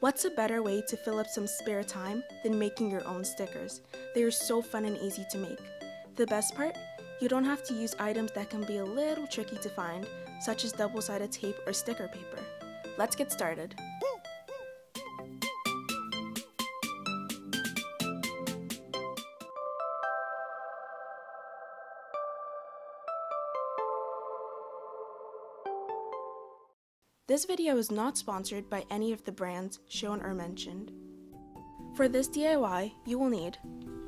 What's a better way to fill up some spare time than making your own stickers? They are so fun and easy to make. The best part? You don't have to use items that can be a little tricky to find, such as double-sided tape or sticker paper. Let's get started. This video is not sponsored by any of the brands shown or mentioned. For this DIY, you will need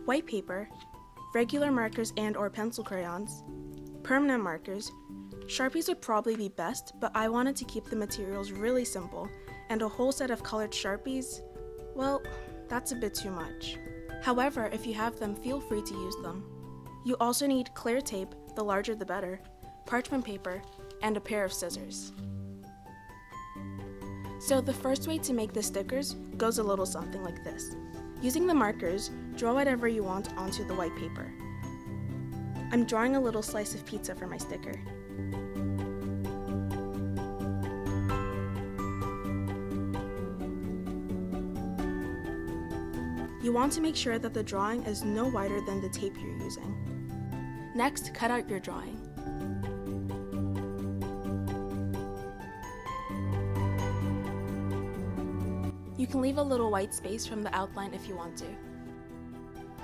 white paper, regular markers and/or pencil crayons, permanent markers. Sharpies would probably be best, but I wanted to keep the materials really simple, and a whole set of colored Sharpies, well, that's a bit too much. However, if you have them, feel free to use them. You also need clear tape, the larger the better, parchment paper, and a pair of scissors. So the first way to make the stickers goes a little something like this. Using the markers, draw whatever you want onto the white paper. I'm drawing a little slice of pizza for my sticker. You want to make sure that the drawing is no wider than the tape you're using. Next, cut out your drawing. You can leave a little white space from the outline if you want to.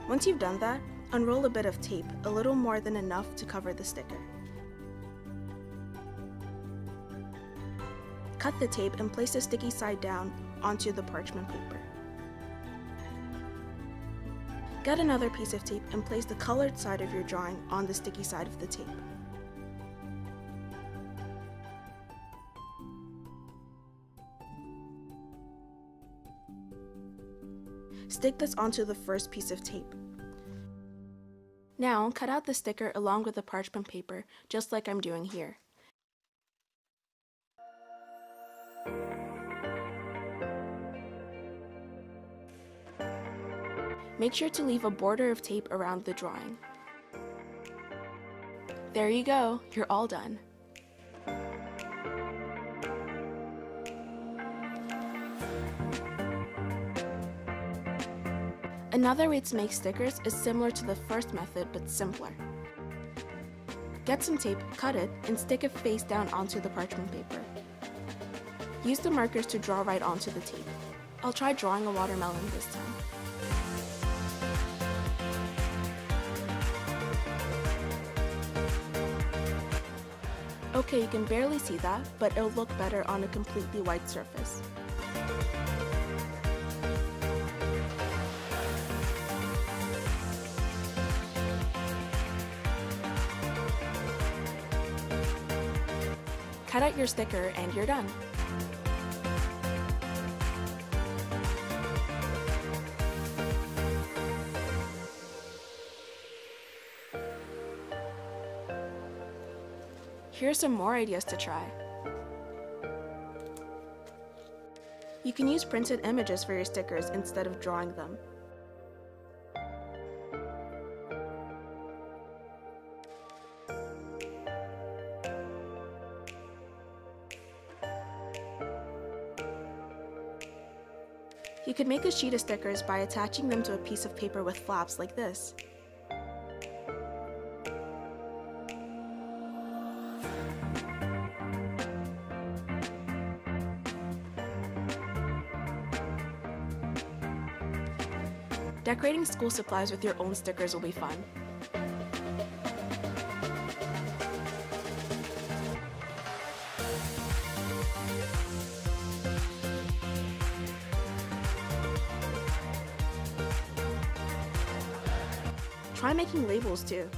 Once you've done that, unroll a bit of tape, a little more than enough to cover the sticker. Cut the tape and place the sticky side down onto the parchment paper. Get another piece of tape and place the colored side of your drawing on the sticky side of the tape. Stick this onto the first piece of tape. Now, cut out the sticker along with the parchment paper, just like I'm doing here. Make sure to leave a border of tape around the drawing. There you go, you're all done. Another way to make stickers is similar to the first method but simpler. Get some tape, cut it, and stick it face down onto the parchment paper. Use the markers to draw right onto the tape. I'll try drawing a watermelon this time. Okay, you can barely see that, but it'll look better on a completely white surface. Cut out your sticker and you're done. Here are some more ideas to try. You can use printed images for your stickers instead of drawing them. You could make a sheet of stickers by attaching them to a piece of paper with flaps like this. Decorating school supplies with your own stickers will be fun. Try making labels too.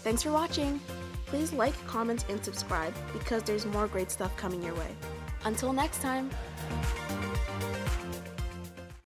Thanks for watching! Please like, comment, and subscribe because there's more great stuff coming your way. Until next time!